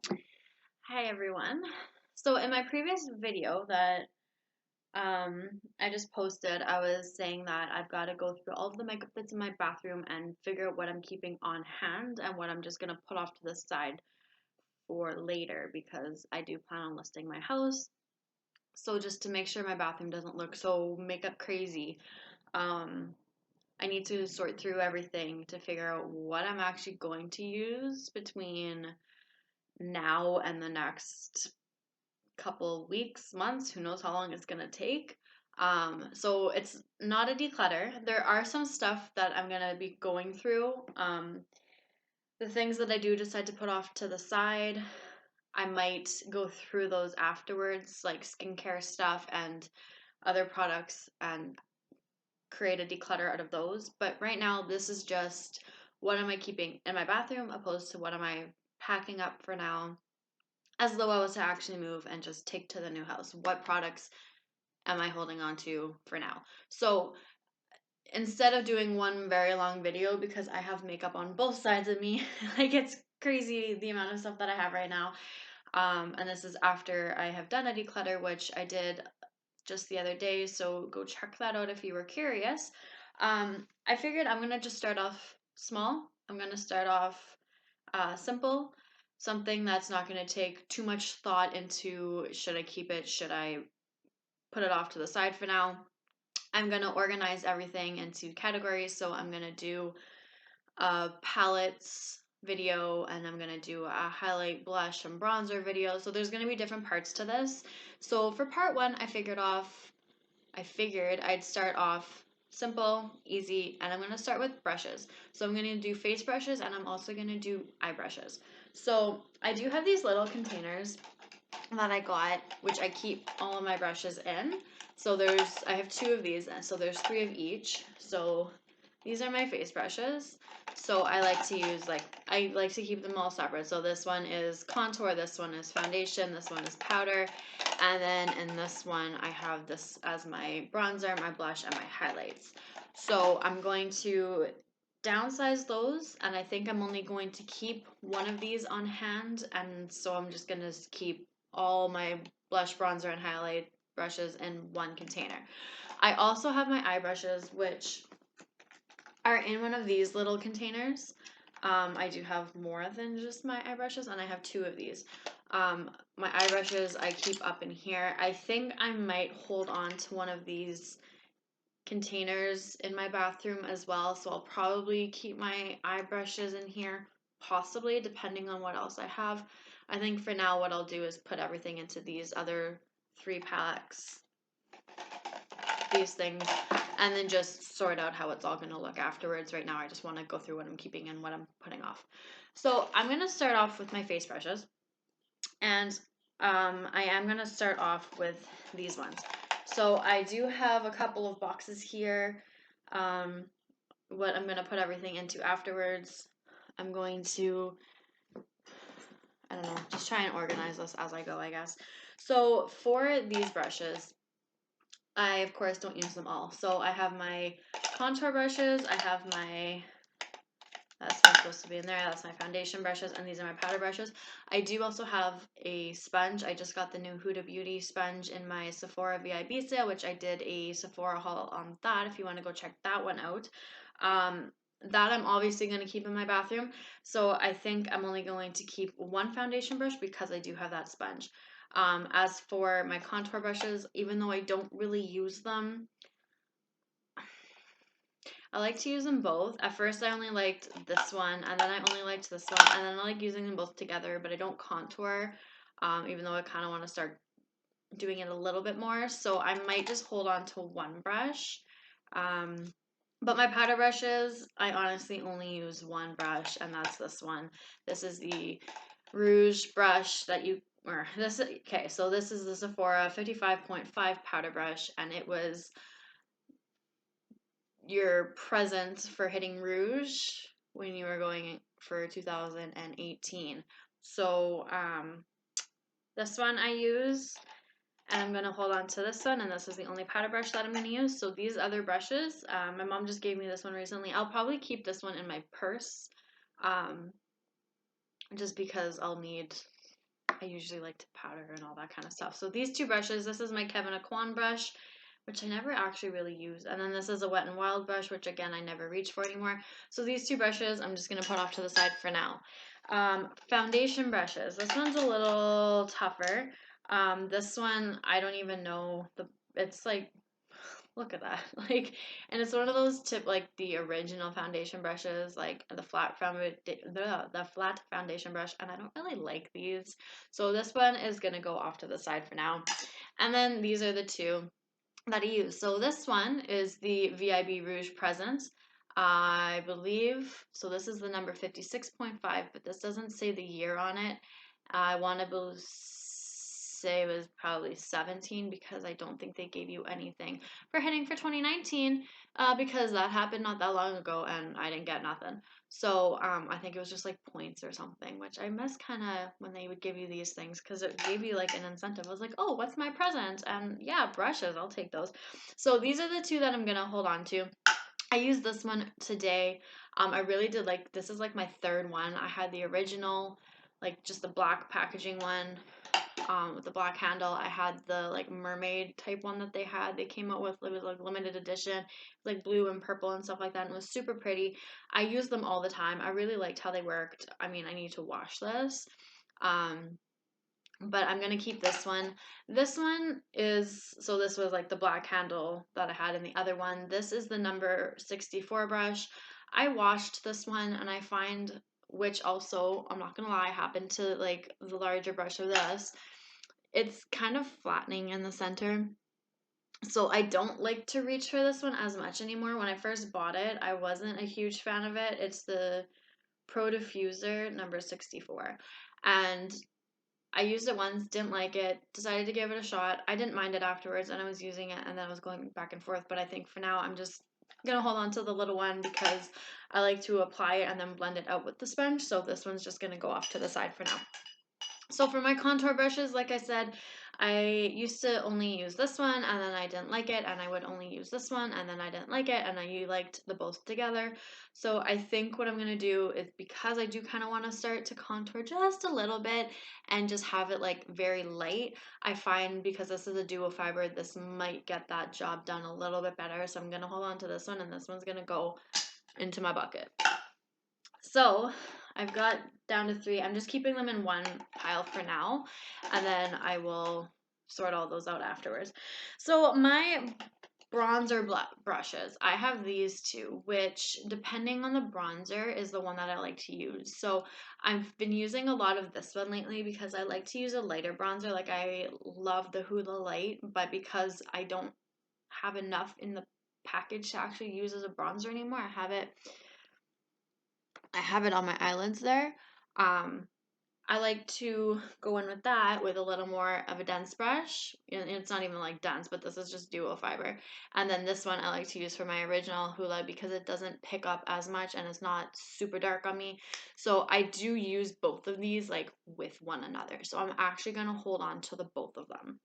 Hi everyone. So in my previous video that I just posted, I was saying that I've got to go through all of the makeup that's in my bathroom and figure out what I'm keeping on hand and what I'm just gonna put off to the side for later because I do plan on listing my house. So just to make sure my bathroom doesn't look so makeup crazy, um, I need to sort through everything to figure out what I'm actually going to use between now and the next couple weeks, months, who knows how long it's gonna take. So it's not a declutter. There are some stuff that I'm gonna be going through. The things that I do decide to put off to the side, I might go through those afterwards, like skincare stuff and other products, and create a declutter out of those. But right now, this is just what am I keeping in my bathroom opposed to what am I packing up for now as though I was to actually move and just take to the new house. What products am I holding on to for now? So instead of doing one very long video, because I have makeup on both sides of me, like it's crazy the amount of stuff that I have right now. And this is after I have done a declutter, which I did just the other day. So go check that out if you were curious. I figured I'm gonna just start off small. I'm gonna start off simple, something that's not going to take too much thought into should I keep it, should I put it off to the side for now. I'm going to organize everything into categories. So I'm going to do a palettes video and I'm going to do a highlight, blush, and bronzer video. So there's going to be different parts to this. So for part one, I figured I'd start off simple, easy, and I'm going to start with brushes. So I'm going to do face brushes and I'm also going to do eye brushes. So I do have these little containers that I got, which I keep all of my brushes in. So I have two of these, so there's three of each. So these are my face brushes. So I like to keep them all separate. So this one is contour, this one is foundation, this one is powder, and then in this one I have this as my bronzer, my blush, and my highlights. So I'm going to downsize those, and I think I'm only going to keep one of these on hand, and so I'm just going to keep all my blush, bronzer, and highlight brushes in one container. I also have my eye brushes, which are in one of these little containers. I do have more than just my eye brushes, and I have two of these. My eye brushes I keep up in here. I think I might hold on to one of these containers in my bathroom as well, so I'll probably keep my eye brushes in here, possibly, depending on what else I have. I think for now what I'll do is put everything into these other 3 packs, these things, and then just sort out how it's all going to look afterwards. Right now I just want to go through what I'm keeping and what I'm putting off. So I'm going to start off with my face brushes, and I am going to start off with these ones. So I do have a couple of boxes here. What I'm going to put everything into afterwards. I'm going to, I don't know, just try and organize this as I go, I guess. So for these brushes, I of course don't use them all. So I have my contour brushes, I have my, that's what's supposed to be in there, that's my foundation brushes, and these are my powder brushes. I do also have a sponge. I just got the new Huda Beauty sponge in my Sephora VIB sale, which I did a Sephora haul on that if you want to go check that one out. That I'm obviously going to keep in my bathroom. So I think I'm only going to keep one foundation brush because I do have that sponge. As for my contour brushes, even though I don't really use them, I like to use them both. At first I only liked this one, and then I only liked this one, and then I like using them both together, but I don't contour, even though I kind of want to start doing it a little bit more. So I might just hold on to one brush. But my powder brushes, I honestly only use one brush, and that's this one. This is the Rouge brush that you, or this, okay, so this is the Sephora 55.5 powder brush, and it was your present for hitting rouge when you were going for 2018. So this one I use, and I'm going to hold on to this one, and this is the only powder brush that I'm going to use. So these other brushes, my mom just gave me this one recently. I'll probably keep this one in my purse, just because I'll need I usually like to powder and all that kind of stuff. So these two brushes, this is my Kevin Aquan brush, which I never actually really use. And then this is a Wet n Wild brush, which again, I never reach for anymore. So these two brushes, I'm just going to put off to the side for now. Foundation brushes. This one's a little tougher. This one, I don't even know it's like, look at that. Like, and it's one of those like the original foundation brushes, like the flat foundation brush, and I don't really like these. So this one is going to go off to the side for now. And then these are the two that I use. So this one is the VIB Rouge Presence. I believe, so this is the number 56.5, but this doesn't say the year on it. I want to say it was probably 17 because I don't think they gave you anything for hitting for 2019 because that happened not that long ago and I didn't get nothing. So I think it was just like points or something, which I miss kind of when they would give you these things because it gave you like an incentive. I was like, oh, what's my present? And yeah, brushes, I'll take those. So these are the two that I'm going to hold on to. I used this one today. I really did like, this is like my third one. I had the original, like just the black packaging one with the black handle. I had the like mermaid type one that they had. They came out with, it was like limited edition, like blue and purple and stuff like that, and it was super pretty. I use them all the time. I really liked how they worked. I mean, I need to wash this. But I'm going to keep this one. This one is, so this was like the black handle that I had in the other one. This is the number 64 brush. I washed this one and I find, which also, I'm not going to lie, happened to like the larger brush of this. It's kind of flattening in the center. So I don't like to reach for this one as much anymore. When I first bought it, I wasn't a huge fan of it. It's the Pro Diffuser number 64. And I used it once, didn't like it, decided to give it a shot. I didn't mind it afterwards, and I was using it, and then I was going back and forth. But I think for now, I'm just going to hold on to the little one because I like to apply it and then blend it out with the sponge. So this one's just going to go off to the side for now. So for my contour brushes, like I said, I used to only use this one and then I didn't like it, and I would only use this one and then I didn't like it, and I liked the both together. So I think what I'm going to do is, because I do kind of want to start to contour just a little bit and just have it like very light, I find because this is a duo fiber, this might get that job done a little bit better. So I'm going to hold on to this one, and this one's going to go into my bucket. So I've got down to 3. I'm just keeping them in one pile for now, and then I will sort all those out afterwards. So my bronzer brushes, I have these two, which depending on the bronzer is the one that I like to use. So I've been using a lot of this one lately because I like to use a lighter bronzer. Like, I love the Hoola Light, but because I don't have enough in the package to actually use as a bronzer anymore, I have it on my eyelids there. I like to go in with that with a little more of a dense brush. And it's not even like dense, but this is just duo fiber. And then this one I like to use for my original Hoola because it doesn't pick up as much and it's not super dark on me. So I do use both of these like with one another. So I'm actually going to hold on to the both of them.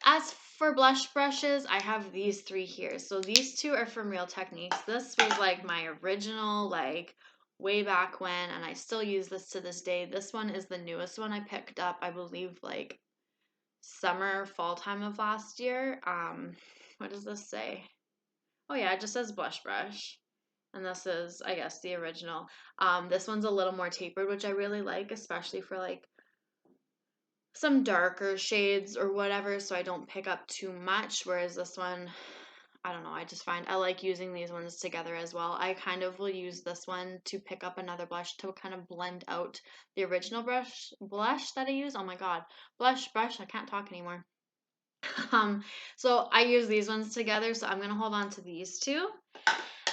As for blush brushes, I have these 3 here. So these 2 are from Real Techniques. This was like my original, like way back when, and I still use this to this day. This one is the newest one I picked up, I believe, like summer, fall time of last year. What does this say? Oh yeah, it just says blush brush. And this is, I guess, the original. This one's a little more tapered, which I really like, especially for like some darker shades or whatever, so I don't pick up too much. Whereas this one, I don't know, I just find I like using these ones together as well. I kind of will use this one to pick up another blush to kind of blend out the original blush that I use. Oh my god, blush brush, I can't talk anymore. So I use these ones together, so I'm gonna hold on to these 2.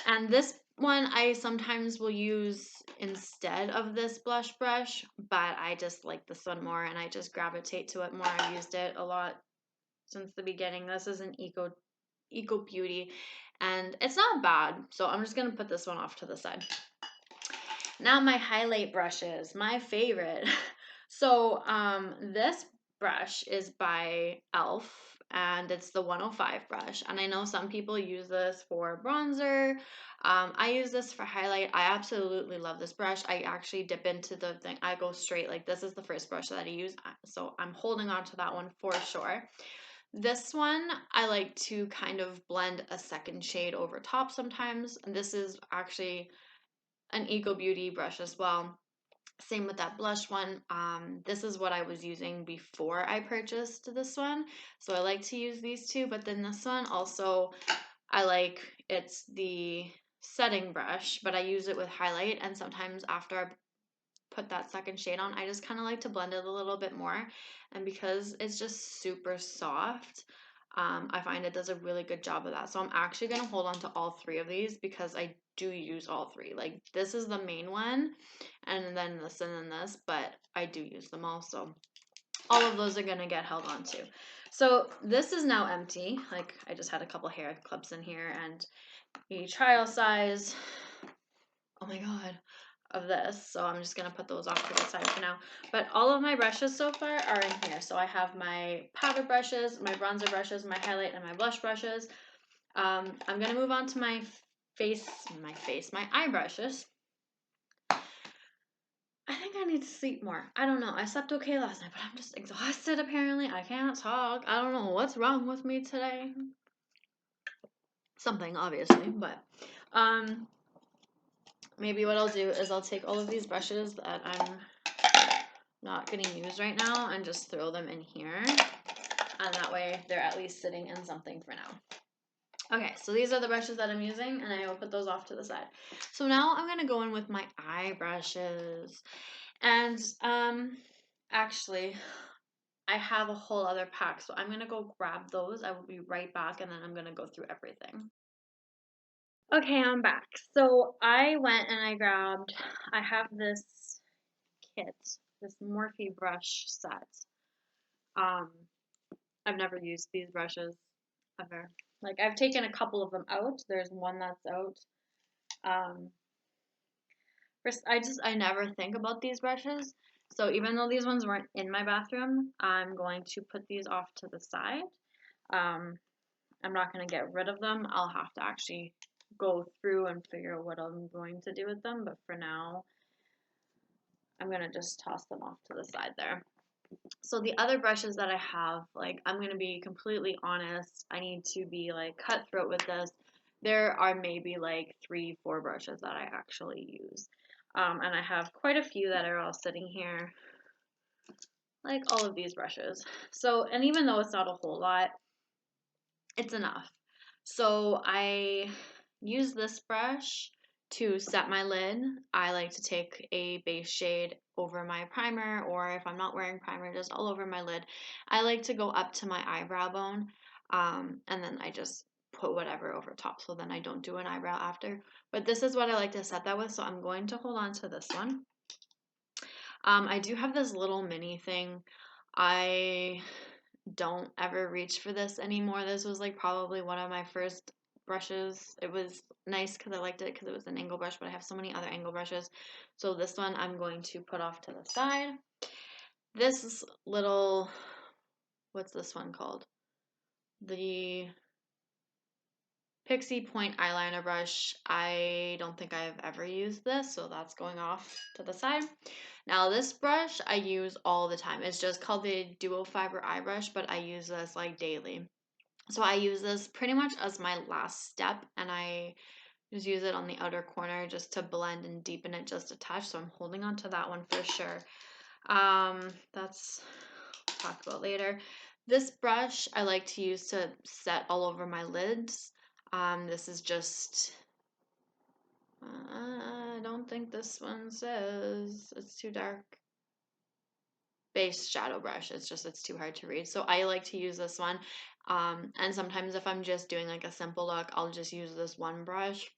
And this one I sometimes will use instead of this blush brush, but I just like this one more and I just gravitate to it more. I've used it a lot since the beginning. This is an Eco Beauty and it's not bad. So I'm just going to put this one off to the side. Now my highlight brushes, my favorite. So this brush is by e.l.f. and it's the 105 brush. And I know some people use this for bronzer. I use this for highlight. I absolutely love this brush. I actually dip into the thing. I go straight, like this is the first brush that I use, so I'm holding on to that one for sure. This one, I like to kind of blend a second shade over top sometimes. And this is actually an Eco Beauty brush as well. Same with that blush one. This is what I was using before I purchased this one. So I like to use these two, but then this one also, it's the setting brush, but I use it with highlight. And sometimes after I put that second shade on, I just kind of like to blend it a little bit more. And because it's just super soft, I find it does a really good job of that. So I'm actually going to hold on to all three of these because I do use all three. Like this is the main one, and then this and then this, but I do use them all. So all of those are going to get held on to. So this is now empty. Like I just had a couple hair clips in here and a trial size. Oh my God, of this. So I'm just going to put those off to the side for now. But all of my brushes so far are in here. So I have my powder brushes, my bronzer brushes, my highlight, and my blush brushes. I'm going to move on to my eye brushes. I think I need to sleep more. I don't know. I slept okay last night, but I'm just exhausted apparently. I can't talk. I don't know what's wrong with me today. Something, obviously, but maybe what I'll do is I'll take all of these brushes that I'm not going to use right now and just throw them in here. And that way they're at least sitting in something for now. Okay, so these are the brushes that I'm using, and I will put those off to the side. So now I'm going to go in with my eye brushes. And actually, I have a whole other pack, so I'm going to go grab those. I will be right back, and then I'm going to go through everything. Okay, I'm back. So I went and I have this kit, this Morphe brush set. I've never used these brushes ever. Like I've taken a couple of them out. There's one that's out. First, I never think about these brushes. So even though these ones weren't in my bathroom, I'm going to put these off to the side. I'm not going to get rid of them. I'll have to actually go through and figure out what I'm going to do with them. But for now, I'm going to just toss them off to the side there. So the other brushes that I have, like I'm going to be completely honest, I need to be like cutthroat with this. There are maybe like 3-4 brushes that I actually use. And I have quite a few that are all sitting here, like all of these brushes. So, and even though it's not a whole lot, it's enough. So I use this brush to set my lid. I like to take a base shade over my primer, or if I'm not wearing primer, just all over my lid. I like to go up to my eyebrow bone, and then I just put whatever over top, so then I don't do an eyebrow after. But this is what I like to set that with, so I'm going to hold on to this one. I do have this little mini thing. I don't ever reach for this anymore. This was like probably one of my first brushes. It was nice because I liked it because it was an angle brush, but I have so many other angle brushes. So this one I'm going to put off to the side. This little, what's this one called? The Pixie Point eyeliner brush. I don't think I've ever used this, so that's going off to the side. Now this brush I use all the time. It's just called the Duo Fiber Eye Brush, but I use this like daily. So I use this pretty much as my last step, and I just use it on the outer corner just to blend and deepen it just a touch. So I'm holding on to that one for sure. That's talk about later. This brush I like to use to set all over my lids. This is just, I don't think this one says, it's too dark. Base shadow brush. It's too hard to read. So I like to use this one. And sometimes if I'm just doing like a simple look, I'll just use this one brush.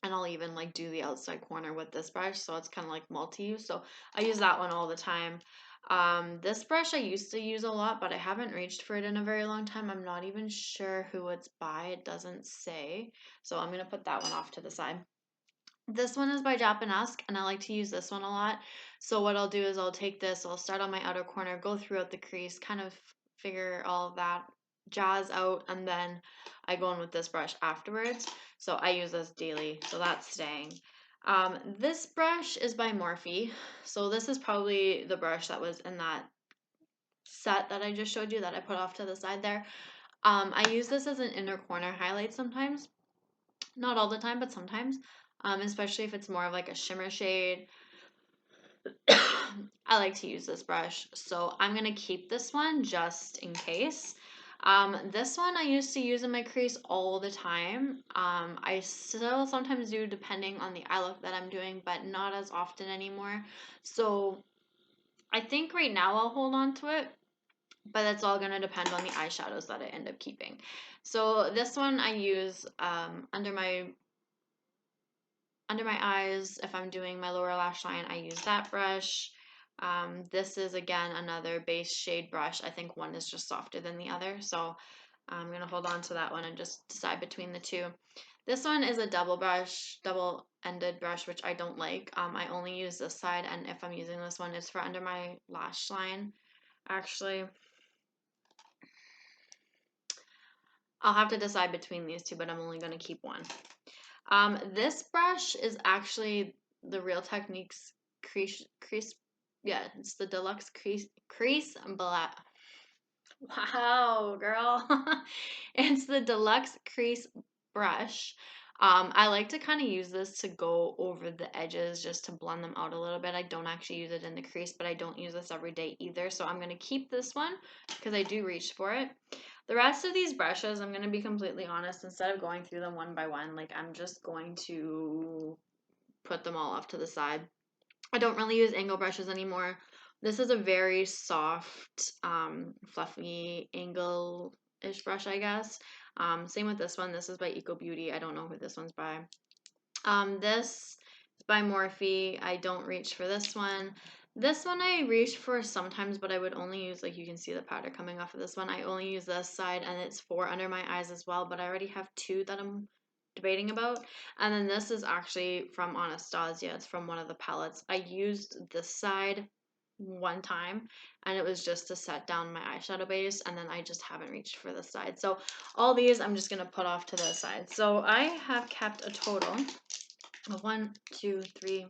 And I'll even like do the outside corner with this brush. So it's kind of like multi-use. So I use that one all the time. This brush I used to use a lot, but I haven't reached for it in a very long time. I'm not even sure who it's by. It doesn't say. So I'm going to put that one off to the side. This one is by Japanesque, and I like to use this one a lot. So what I'll do is I'll take this, I'll start on my outer corner, go throughout the crease, kind of figure all of that jazz out, and then I go in with this brush afterwards. So I use this daily, so that's staying. This brush is by Morphe. So this is probably the brush that was in that set that I just showed you that I put off to the side there. I use this as an inner corner highlight sometimes. Not all the time, but sometimes. Especially if it's more of like a shimmer shade. I like to use this brush, so I'm going to keep this one just in case. This one I used to use in my crease all the time. I still sometimes do depending on the eye look that I'm doing, but not as often anymore. So I think right now I'll hold on to it, but that's all going to depend on the eyeshadows that I end up keeping. So this one I use under my eyes. If I'm doing my lower lash line, I use that brush. This is again another base shade brush. I think one is just softer than the other, so I'm gonna hold on to that one and just decide between the two. This one is a double-ended brush, which I don't like. I only use this side, and if I'm using this one, it's for under my lash line. Actually, I'll have to decide between these two, but I'm only gonna keep one. This brush is actually the Real Techniques crease. Yeah, it's the deluxe crease black. Wow, girl. It's the deluxe crease brush. I like to kind of use this to go over the edges just to blend them out a little bit. I don't actually use it in the crease, but I don't use this every day either. So I'm going to keep this one because I do reach for it. The rest of these brushes, I'm going to be completely honest, instead of going through them one by one, like I'm just going to put them all off to the side. I don't really use angle brushes anymore. This is a very soft, fluffy angle-ish brush, I guess. Same with this one. This is by Eco Beauty. I don't know who this one's by. This is by Morphe. I don't reach for this one. This one I reach for sometimes, but I would only use, like you can see the powder coming off of this one. I only use this side, and it's for under my eyes as well, but I already have two that I'm debating about. And then this is actually from Anastasia. It's from one of the palettes. I used this side one time, and it was just to set down my eyeshadow base, and then I just haven't reached for this side. So all these I'm just going to put off to the side. So I have kept a total of 1, 2, 3,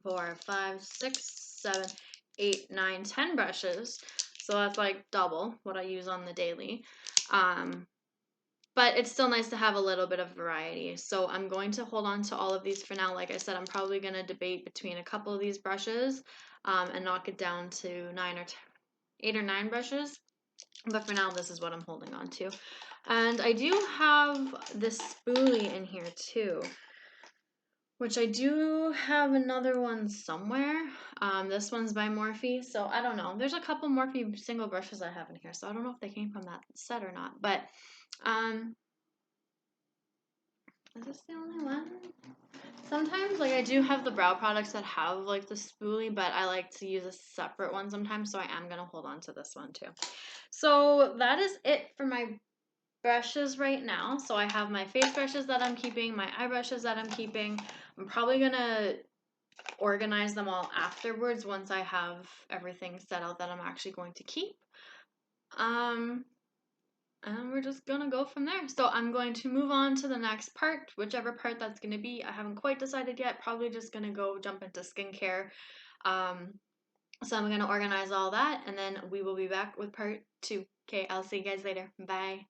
4, 5, 6, 7, 8, 9, 10 brushes. So that's like double what I use on the daily. But it's still nice to have a little bit of variety. So I'm going to hold on to all of these for now. Like I said, I'm probably going to debate between a couple of these brushes and knock it down to 8 or 9 brushes. But for now, this is what I'm holding on to. And I do have this spoolie in here too, which I do have another one somewhere. This one's by Morphe, so I don't know. There's a couple Morphe single brushes I have in here, so I don't know if they came from that set or not. But is this the only one? Sometimes, like, I do have the brow products that have, like, the spoolie, but I like to use a separate one sometimes, so I am going to hold on to this one, too. So that is it for my brushes right now. So I have my face brushes that I'm keeping, my eye brushes that I'm keeping. I'm probably going to organize them all afterwards once I have everything set out that I'm actually going to keep. And we're just gonna go from there. So I'm going to move on to the next part, whichever part that's gonna be. I haven't quite decided yet. Probably just gonna go jump into skincare. So I'm gonna organize all that, and then we will be back with part 2. Okay, I'll see you guys later. Bye.